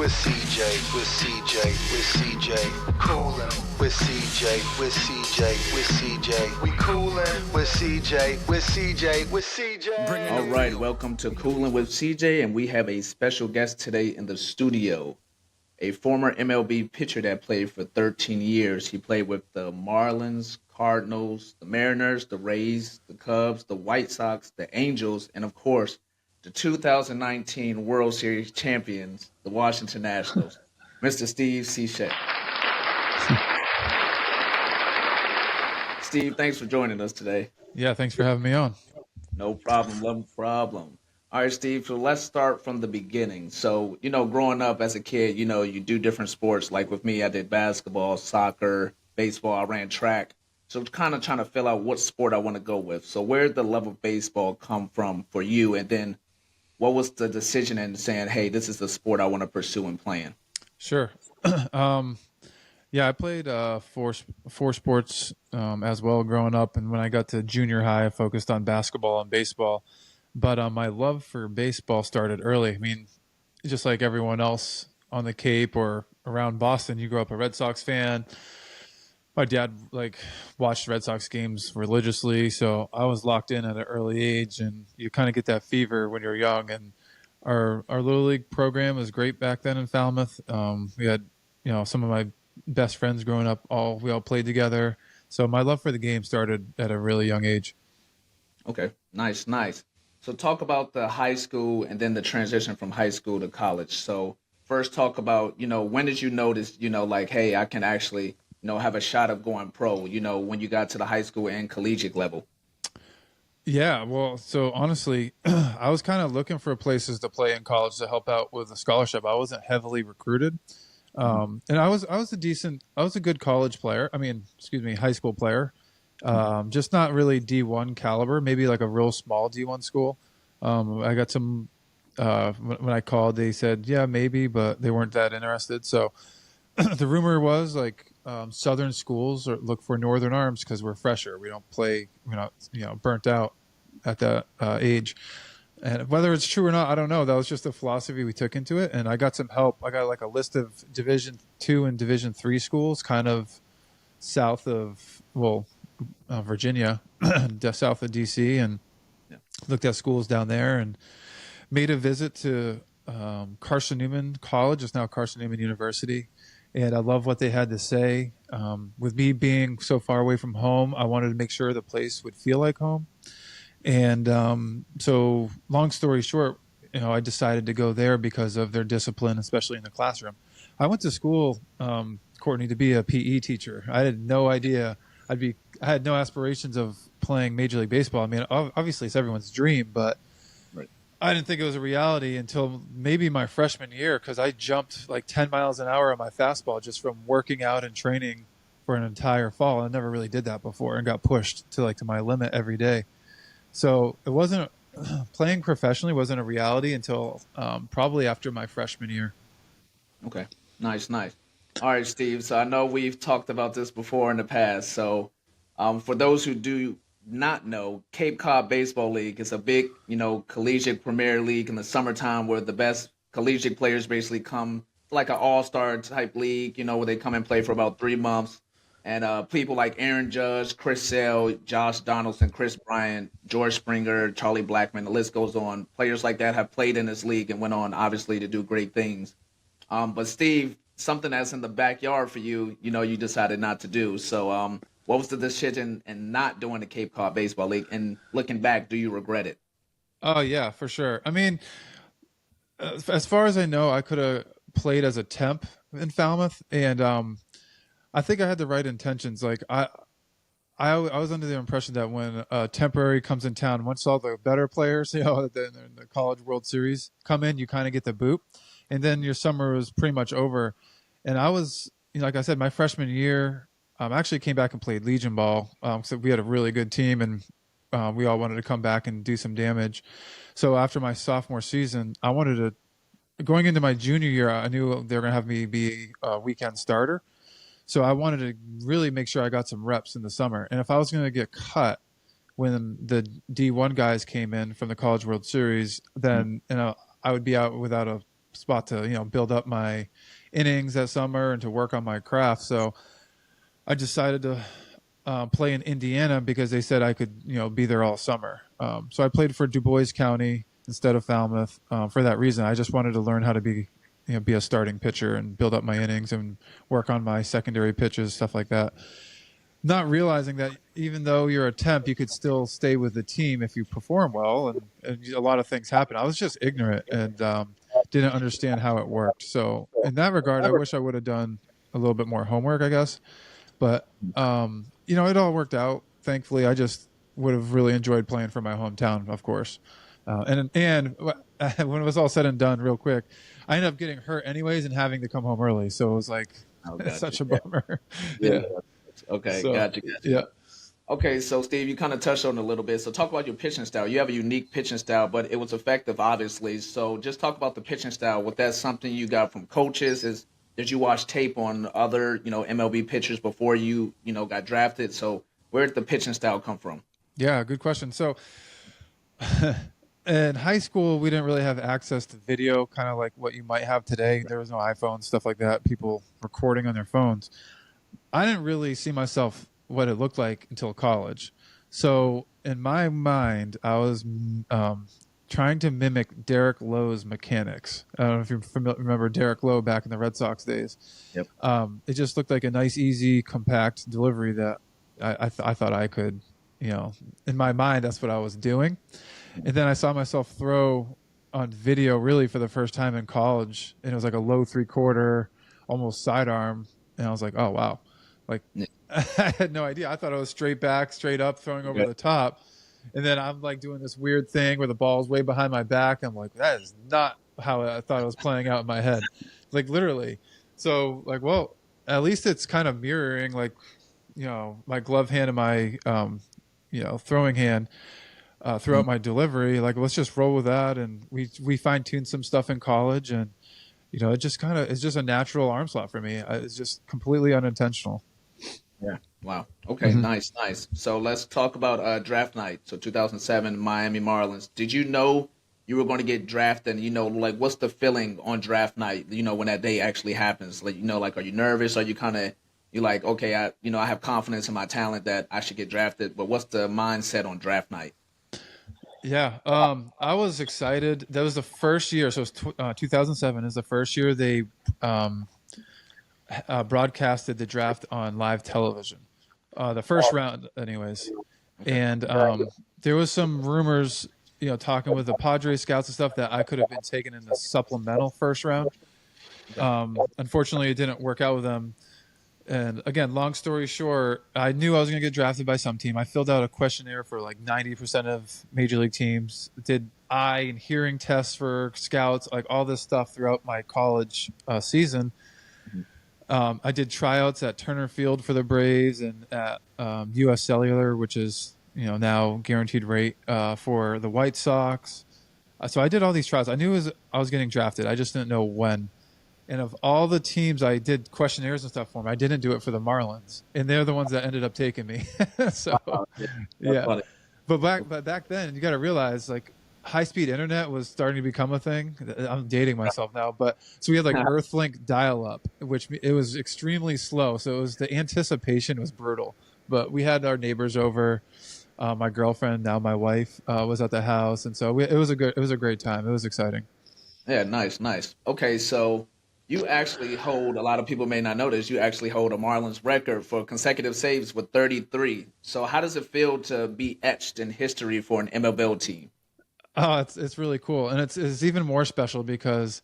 with CJ, with CJ, with CJ. Coolin' with CJ, with CJ, with CJ. We coolin' with CJ, with CJ, with CJ. All right, welcome to Coolin' with CJ, and we have a special guest today in the studio. A former MLB pitcher that played for 13 years. He played with the Marlins, Cardinals, the Mariners, the Rays, the Cubs, the White Sox, the Angels, and of course, the 2019 World Series champions, the Washington Nationals, Mr. Steve Cishek. Steve, thanks for joining us today. Yeah, thanks for having me on. No problem, no problem. All right, Steve, so let's start from the beginning. So, growing up as a kid, you do different sports. Like with me, I did basketball, soccer, baseball, I ran track. So kind of trying to fill out what sport I want to go with. So where did the love of baseball come from for you? And then what was the decision in saying, hey, this is the sport I want to pursue and playing? Sure. Yeah, I played four sports as well growing up. And when I got to junior high, I focused on basketball and baseball. But my love for baseball started early. I mean, just like everyone else on the Cape or around Boston, you grew up a Red Sox fan. My dad watched Red Sox games religiously, so I was locked in at an early age, and you kind of get that fever when you're young. And our Little League program was great back then in Falmouth. We had some of my best friends growing up. We all played together. So my love for the game started at a really young age. Okay, nice. So talk about the high school and then the transition from high school to college. So first talk about, when did you notice, hey, I can actually, have a shot of going pro, when you got to the high school and collegiate level? Yeah, well, so honestly, I was kind of looking for places to play in college to help out with a scholarship. I wasn't heavily recruited. And I was a good college player. High school player. Just not really D1 caliber, maybe like a real small D1 school. I got some, when I called, they said, yeah, maybe, but they weren't that interested. So the rumor was Southern schools look for Northern arms because we're fresher. We're not, burnt out at that age. And whether it's true or not, I don't know. That was just the philosophy we took into it. And I got some help. I got a list of Division II and Division III schools kind of south of, Virginia, south of DC, and looked at schools down there and made a visit to Carson Newman College. It's now Carson Newman University. And I love what they had to say. With me being so far away from home, I wanted to make sure the place would feel like home. And so long story short, I decided to go there because of their discipline, especially in the classroom. I went to school, Courtney, to be a PE teacher. I had no idea I had no aspirations of playing Major League Baseball. I mean, obviously it's everyone's dream, but right. I didn't think it was a reality until maybe my freshman year, because I jumped 10 miles an hour on my fastball just from working out and training for an entire fall. I never really did that before and got pushed to my limit every day. So it wasn't playing professionally wasn't a reality until probably after my freshman year. Okay, nice. All right, Steve. So I know we've talked about this before in the past. So for those who do not know, Cape Cod Baseball League is a big, collegiate premier league in the summertime where the best collegiate players basically come, like an all-star type league, where they come and play for about 3 months. And people like Aaron Judge, Chris Sale, Josh Donaldson, Chris Bryant, George Springer, Charlie Blackmon, the list goes on. Players like that have played in this league and went on, obviously, to do great things. But Steve, something that's in the backyard for you, you decided not to do. So what was the decision in not doing the Cape Cod Baseball League? And looking back, do you regret it? Oh, yeah, for sure. I mean, as far as I know, I could have played as a temp in Falmouth. And I think I had the right intentions. I was under the impression that when temporary comes in town, once all the better players, in the College World Series come in, you kind of get the boot. And then your summer was pretty much over. And I was, like I said, my freshman year, actually came back and played Legion ball. So we had a really good team, and we all wanted to come back and do some damage. So after my sophomore season, I wanted to, going into my junior year, I knew they were going to have me be a weekend starter. So I wanted to really make sure I got some reps in the summer. And if I was going to get cut when the D1 guys came in from the College World Series, then I would be out without a spot to, build up my innings that summer and to work on my craft. So I decided to play in Indiana because they said I could, be there all summer. So I played for Du Bois County instead of Falmouth for that reason. I just wanted to learn how to be a starting pitcher and build up my innings and work on my secondary pitches, stuff like that. Not realizing that even though you're a temp, you could still stay with the team if you perform well, and a lot of things happen. I was just ignorant and didn't understand how it worked. So in that regard, I wish I would have done a little bit more homework, I guess. But it all worked out. Thankfully, I just would have really enjoyed playing for my hometown, of course. And when it was all said and done, real quick, I ended up getting hurt anyways and having to come home early. So it was like such a bummer. Yeah. Okay, So, gotcha. yeah. Okay, so Steve, you kind of touched on it a little bit. So talk about your pitching style. You have a unique pitching style, but it was effective, obviously. So just talk about the pitching style. Was that something you got from coaches? Did you watch tape on other, MLB pitchers before you, got drafted? So where did the pitching style come from? Yeah, good question. So in high school, we didn't really have access to video, kind of like what you might have today. There was no iPhone, stuff like that, people recording on their phones. I didn't really see myself what it looked like until college. So in my mind, I was trying to mimic Derek Lowe's mechanics. I don't know if you remember Derek Lowe back in the Red Sox days. Yep. It just looked like a nice, easy, compact delivery that I thought I could, in my mind, that's what I was doing. And then I saw myself throw on video really for the first time in college. And it was like a low 3/4, almost sidearm. And I was like, oh, wow. Like, I had no idea. I thought I was straight back, straight up, throwing over the top. And then I'm like doing this weird thing where the ball's way behind my back. I'm like, that is not how I thought it was playing out in my head. Like, literally. So, like, well, at least it's kind of mirroring, like, my glove hand and my, throwing hand throughout my delivery. Like, let's just roll with that. And we fine-tuned some stuff in college. And, it just it's just a natural arm slot for me. It's just completely unintentional. Yeah. Wow. Okay. Nice. So let's talk about draft night. So 2007, Miami Marlins. Did you know you were going to get drafted? And, like, what's the feeling on draft night? When that day actually happens. Like, like, are you nervous? Are you you're like, okay, I have confidence in my talent that I should get drafted. But what's the mindset on draft night? Yeah, I was excited. That was the first year. So it was 2007 is the first year they broadcasted the draft on live television. The first round, anyways. And there was some rumors, talking with the Padres scouts and stuff that I could have been taken in the supplemental first round. Unfortunately, it didn't work out with them. And again, long story short, I knew I was going to get drafted by some team. I filled out a questionnaire for like 90% of major league teams, did eye and hearing tests for scouts, like all this stuff throughout my college season. I did tryouts at Turner Field for the Braves and at US Cellular, which is, now guaranteed rate for the White Sox. So I did all these tryouts. I knew I was getting drafted. I just didn't know when. And of all the teams I did questionnaires and stuff for them, I didn't do it for the Marlins. And they're the ones that ended up taking me. So, yeah. But back then, you got to realize, like, high-speed internet was starting to become a thing. I'm dating myself now. But so we had, like, Earthlink dial-up, which it was extremely slow. So the anticipation was brutal. But we had our neighbors over. My girlfriend, now my wife, was at the house. And so it was a great time. It was exciting. Yeah, nice. Okay, so you actually hold, a lot of people may not know this, you actually hold a Marlins record for consecutive saves with 33. So how does it feel to be etched in history for an MLB team? Oh, it's really cool. And it's even more special because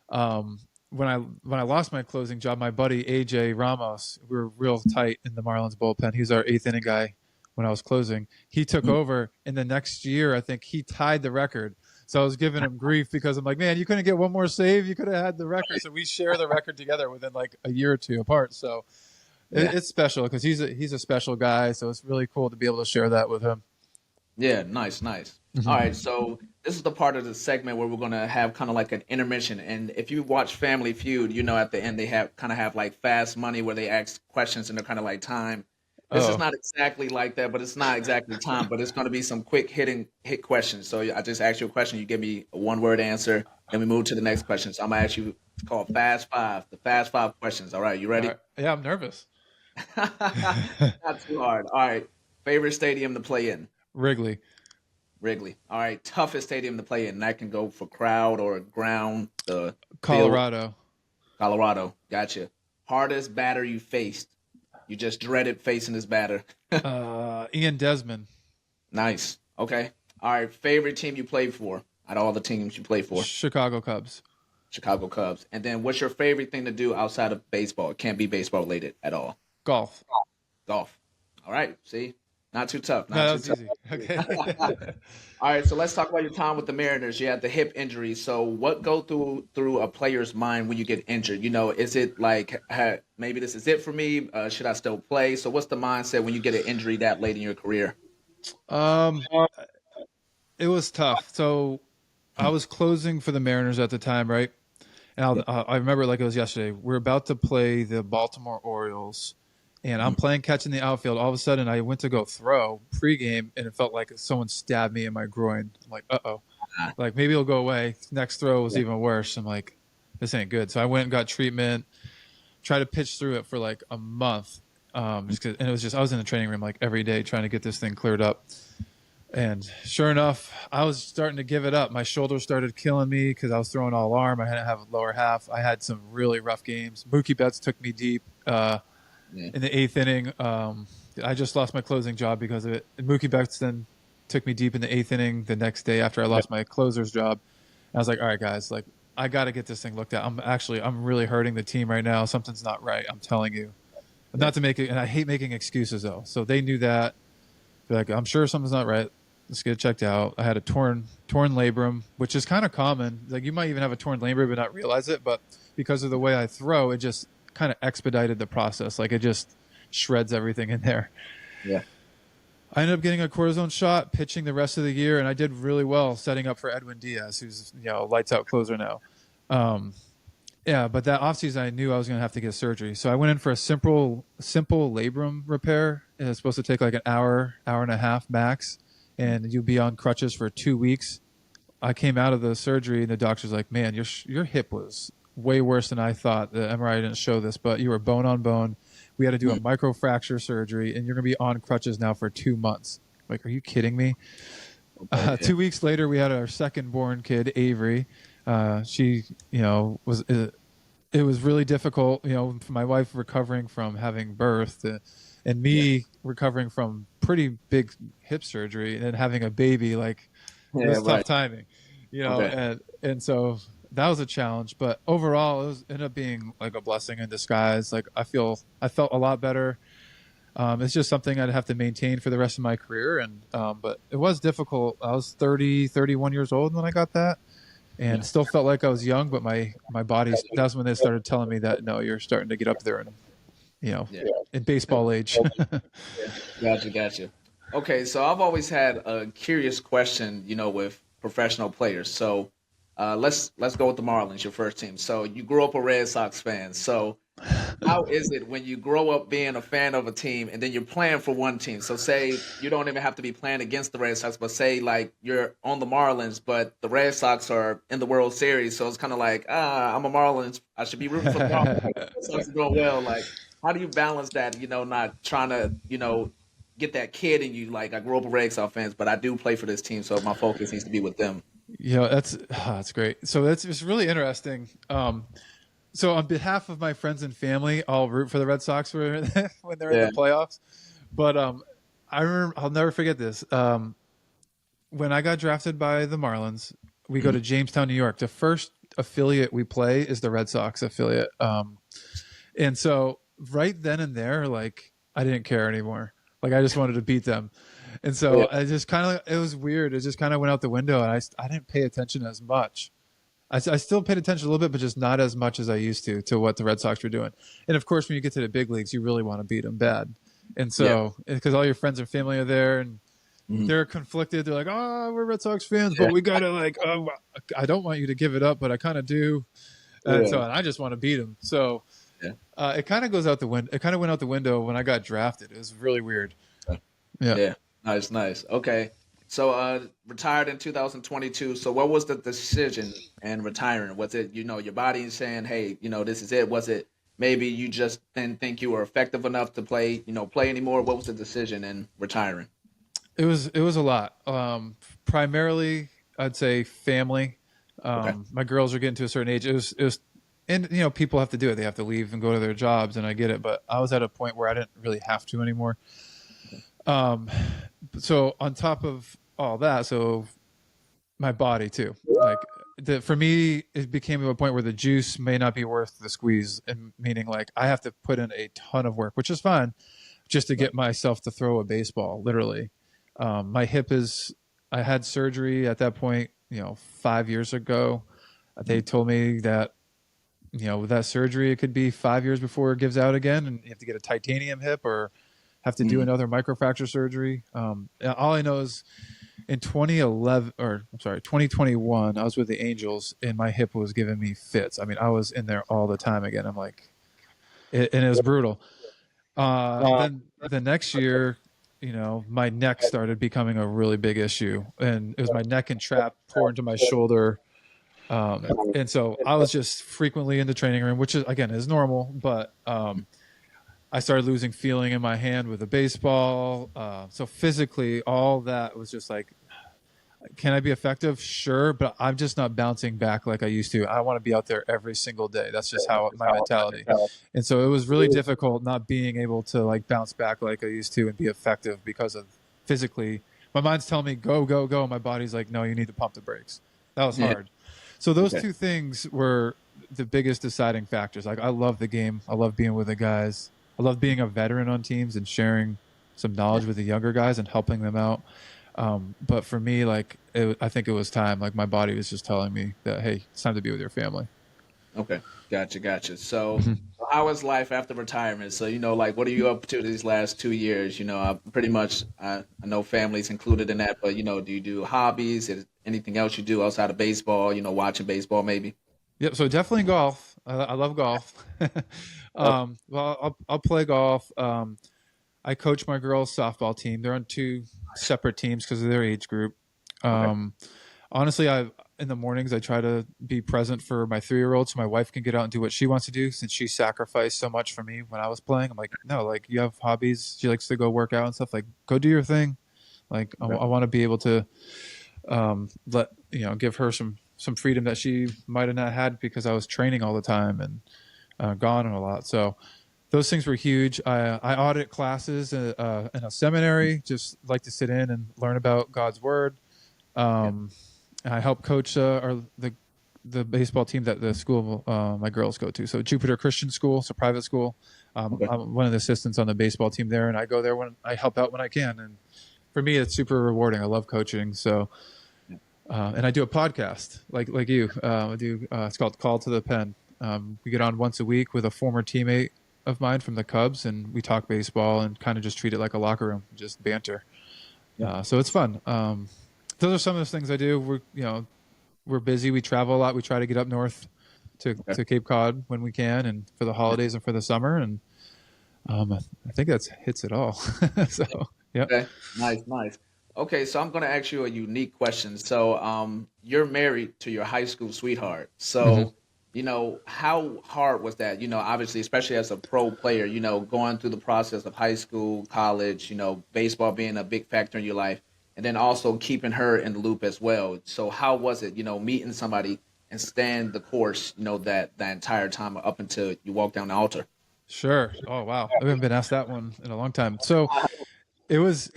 when I lost my closing job, my buddy AJ Ramos, we were real tight in the Marlins bullpen. He was our 8th inning guy when I was closing. He took over, and the next year I think he tied the record. So I was giving him grief because I'm like, man, you couldn't get one more save. You could have had the record. So we share the record together within like a year or two apart. So it's special because he's a special guy. So it's really cool to be able to share that with him. Yeah, nice. Mm-hmm. All right, so this is the part of the segment where we're going to have kind of like an intermission. And if you watch Family Feud, at the end they have like fast money where they ask questions and they're kind of like time. This is not exactly like that, but it's not exactly time. But it's going to be some quick hit questions. So I just ask you a question. You give me a one-word answer. Then we move to the next question. So I'm gonna ask you. It's called Fast Five. The Fast Five questions. All right, you All ready? right. Yeah, I'm nervous. Not too hard. All right. Favorite stadium to play in? Wrigley, Wrigley. All right. Toughest stadium to play in. That can go for crowd or ground. The field. Colorado, Colorado. Gotcha. Hardest batter you faced. You just dreaded facing this batter. Ian Desmond, Nice. Okay. All right. Favorite team you played for? Out of all the teams you played for, Chicago Cubs, Chicago Cubs. And then, what's your favorite thing to do outside of baseball? It can't be baseball related at all. golf. Golf. All right. See, not too tough. No, Not that too was tough. easy. Okay. All right, so let's talk about your time with the Mariners. You had the hip injury. So, what go through a player's mind when you get injured? Is it like, maybe this is it for me? Should I still play? So, what's the mindset when you get an injury that late in your career? um, it was tough. So I was closing for the Mariners at the time, right? And I remember like it was yesterday. We're about to play the Baltimore Orioles, and I'm playing catch in the outfield. All of a sudden, I went to go throw pregame, and it felt like someone stabbed me in my groin. I'm like, uh-oh. Like, maybe it'll go away. Next throw was even worse. I'm like, this ain't good. So I went and got treatment, tried to pitch through it for like a month. And it was just, I was in the training room like every day trying to get this thing cleared up. And sure enough, I was starting to give it up. My shoulder started killing me because I was throwing all arm. I hadn't have a lower half. I had some really rough games. Mookie Betts took me deep in the eighth inning. I just lost my closing job because of it. And Mookie Betts then took me deep in the eighth inning the next day after I lost my closer's job. And I was like, all right, guys, like I got to get this thing looked at. I'm really hurting the team right now. Something's not right. I'm telling you. Not to make it, and I hate making excuses though. So they knew that. They're like, I'm sure something's not right. Let's get it checked out. I had a torn labrum, which is kind of common. Like you might even have a torn labrum but not realize it. But because of the way I throw, it just kind of expedited the process. Like it just shreds everything in there. Yeah. I ended up getting a cortisone shot, pitching the rest of the year, and I did really well setting up for Edwin Diaz, who's lights out closer now. Yeah, but that offseason I knew I was going to have to get surgery. So I went in for a simple labrum repair. And it's supposed to take like an hour and a half max, and you'll be on crutches for 2 weeks. I came out of the surgery, and the doctor's like, man, your hip was way worse than I thought. The MRI didn't show this, but you were bone on bone. We had to do a microfracture surgery, and you're going to be on crutches now for 2 months. Like, are you kidding me? 2 weeks later, we had our second born kid, Avery. She, it was really difficult, for my wife recovering from having birth and me recovering from pretty big hip surgery and then having a baby. Like, it was tough timing, and so that was a challenge. But overall, it ended up being like a blessing in disguise. Like, I felt a lot better. It's just something I'd have to maintain for the rest of my career. But it was difficult. I was 31 years old when I got that. And still felt like I was young, but my body, that's when they started telling me that, no, you're starting to get up there and, in baseball age. Gotcha. Okay, so I've always had a curious question, with professional players. So let's go with the Marlins, your first team. So you grew up a Red Sox fan. So how is it when you grow up being a fan of a team and then you're playing for one team? So say you don't even have to be playing against the Red Sox, but say like you're on the Marlins, but the Red Sox are in the World Series. So it's kind of like, I'm a Marlins. I should be rooting for the Marlins. The Red Sox are doing well. Like, how do you balance that, not trying to, get that kid in you? Like, I grew up a Red Sox fans, but I do play for this team. So my focus needs to be with them. That's great. So it's really interesting. So on behalf of my friends and family, I'll root for the Red Sox when they're in the playoffs. But I remember, I'll never forget this. When I got drafted by the Marlins, we go to Jamestown, New York. The first affiliate we play is the Red Sox affiliate. And so right then and there, like, I didn't care anymore. Like, I just wanted to beat them. And so I just it was weird. It just kind of went out the window, and I didn't pay attention as much. I still paid attention a little bit, but just not as much as I used to what the Red Sox were doing. And of course, when you get to the big leagues, you really want to beat them bad. And so, because all your friends and family are there, and they're conflicted. They're like, we're Red Sox fans, but we got to I don't want you to give it up, but I kind of do. And I just want to beat them. So it kind of goes out the window. It kind of went out the window when I got drafted. It was really weird. Yeah. Nice. Okay. So retired in 2022. So what was the decision in retiring? Was it, your body saying, "Hey, this is it"? Was it maybe you just didn't think you were effective enough to play anymore? What was the decision in retiring? It was a lot. Primarily, I'd say family. Okay. My girls are getting to a certain age. It was, and people have to do it. They have to leave and go to their jobs, and I get it. But I was at a point where I didn't really have to anymore. Um, so on top of all that, so my body too, like for me, it became to a point where the juice may not be worth the squeeze, and meaning like I have to put in a ton of work, which is fine, just to get myself to throw a baseball, literally. My hip I had surgery at that point, 5 years ago. They told me that, with that surgery, it could be 5 years before it gives out again, and you have to get a titanium hip or have to do Mhm. another microfracture surgery. All I know is in 2011, or I'm sorry, 2021, I was with the Angels and my hip was giving me fits. I mean, I was in there all the time again. I'm like, and it was brutal. Then the next year, my neck started becoming a really big issue, and it was my neck and trap pour into my shoulder. And so I was just frequently in the training room, which is again is normal, but I started losing feeling in my hand with the baseball. So physically, all that was just like, can I be effective? Sure, but I'm just not bouncing back like I used to. I want to be out there every single day. That's just how my mentality. And so it was really difficult not being able to like bounce back like I used to and be effective because of physically. My mind's telling me go, go, go. My body's like, no, you need to pump the brakes. That was Yeah. hard. So those Okay. two things were the biggest deciding factors. Like I love the game. I love being with the guys. I love being a veteran on teams and sharing some knowledge with the younger guys and helping them out. But for me, like, I think it was time. Like my body was just telling me that, hey, it's time to be with your family. Okay. Gotcha. So how is life after retirement? So, like, what are you up to these last 2 years? I pretty much, I know family's included in that, but, do you do hobbies? Is anything else you do outside of baseball, watching baseball maybe? Yep. So definitely golf. I love golf. Okay. Well, I'll play golf. I coach my girls' softball team. They're on two separate teams because of their age group. Okay. Um, Honestly, in the mornings I try to be present for my 3-year-old so my wife can get out and do what she wants to do since she sacrificed so much for me when I was playing. I'm like, no, like you have hobbies. She likes to go work out and stuff. Like, go do your thing. Like, I Okay. want to be able to let give her some freedom that she might have not had because I was training all the time and gone a lot. So those things were huge. I audit classes in a seminary, just like to sit in and learn about God's word. Yeah. I help coach the baseball team that the school my girls go to. So Jupiter Christian School, it's a private school. Okay. I'm one of the assistants on the baseball team there, and I go there when I help out when I can. And for me, it's super rewarding. I love coaching. So, and I do a podcast like you. I do. It's called Call to the Pen. We get on once a week with a former teammate of mine from the Cubs, and we talk baseball and kind of just treat it like a locker room, just banter. Yeah. So it's fun. Those are some of those things I do. We're busy. We travel a lot. We try to get up north Okay. to Cape Cod when we can, and for the holidays and for the summer. And I think that hits it all. So yeah. Okay. Nice. Okay, so I'm gonna ask you a unique question. So, you're married to your high school sweetheart. hmm So, how hard was that? Obviously, especially as a pro player, going through the process of high school, college, baseball being a big factor in your life, and then also keeping her in the loop as well. So, how was it, meeting somebody and staying the course, that entire time up until you walk down the altar? Sure. Oh wow, I haven't been asked that one in a long time. So it was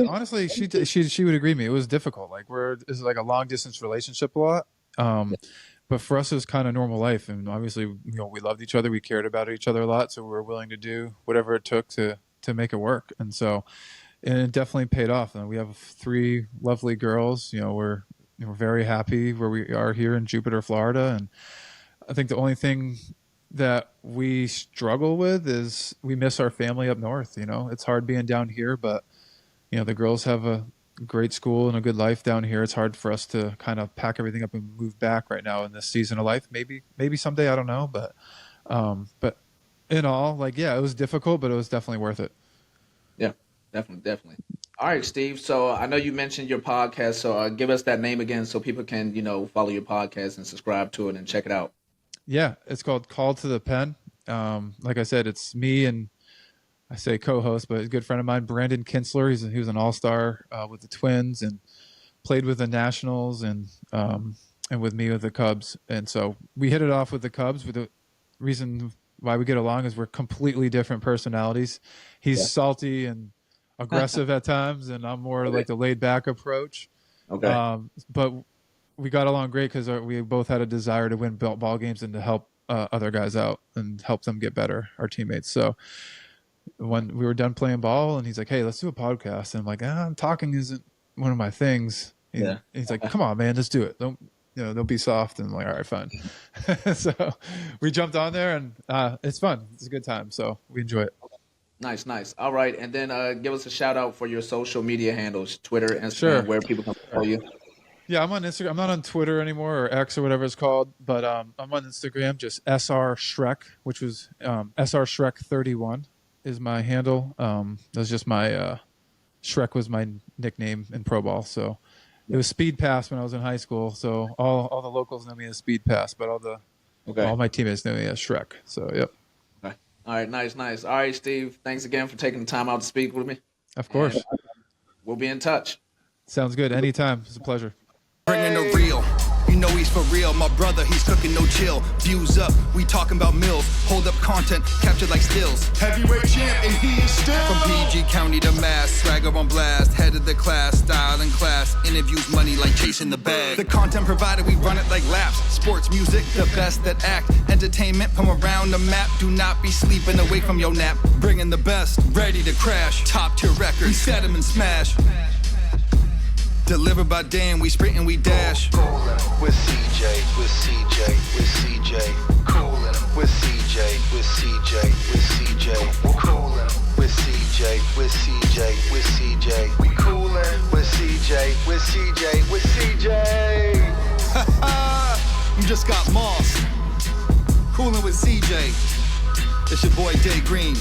honestly she would agree with me. It was difficult. Like it's like a long distance relationship a lot. But for us, it was kind of normal life, and obviously, we loved each other. We cared about each other a lot, so we were willing to do whatever it took to make it work. And so, and it definitely paid off. And we have 3 lovely girls. We're very happy where we are here in Jupiter, Florida. And I think the only thing that we struggle with is we miss our family up north. It's hard being down here, but the girls have a great school and a good life down here. It's hard for us to kind of pack everything up and move back right now in this season of life. Maybe someday, I don't know, but in all, like, yeah, it was difficult, but it was definitely worth it. Yeah, definitely. All right, Steve. So I know you mentioned your podcast, so give us that name again so people can, follow your podcast and subscribe to it and check it out. Yeah, it's called Call to the Pen. Like I said, it's me and I say co-host, but a good friend of mine, Brandon Kinsler. He was an all-star with the Twins and played with the Nationals and with me with the Cubs. And so we hit it off with the Cubs. With the reason why we get along is we're completely different personalities. He's salty and aggressive at times, and I'm more like the laid-back approach. Okay. But we got along great because we both had a desire to win ball games and to help other guys out and help them get better, our teammates. So when we were done playing ball, and he's like, "Hey, let's do a podcast," and I'm like, "Talking isn't one of my things." He's like, "Come on, man, just do it. Don't be soft." And I'm like, "All right, fine." So we jumped on there, and it's fun. It's a good time. So we enjoy it. Nice. All right, and then give us a shout out for your social media handles, Twitter, Instagram, where people can follow you. Yeah, I'm on Instagram. I'm not on Twitter anymore, or X or whatever it's called, but I'm on Instagram, just SR Shrek, which was SR Shrek 31 is my handle. That's just my Shrek was my nickname in pro ball. So it was Speed Pass when I was in high school. So all the locals know me as Speed Pass, but all my teammates know me as Shrek. So yep. Okay. All right, nice. All right, Steve, thanks again for taking the time out to speak with me. Of course. And we'll be in touch. Sounds good. Anytime. It's a pleasure. Bringing the real. You know he's for real. My brother, he's cooking no chill. Views up, we talking about mills. Hold up content, captured like stills. Heavyweight champ, and he is still. From PG County to Mass, swagger on blast. Head of the class, style and class. Interviews money like chasing the bag. The content provided, we run it like laps. Sports, music, the best that act. Entertainment from around the map. Do not be sleeping away from your nap. Bringing the best, ready to crash. Top tier records, we set them and smash. Delivered by Dan, we sprint and we dash. Coolin' with CJ, with CJ, with CJ. Coolin' with CJ, with CJ, with CJ. Coolin' with CJ, with CJ, with CJ. We coolin' with CJ, with CJ, with CJ. You just got Moss. Coolin' with CJ. It's your boy Day Green.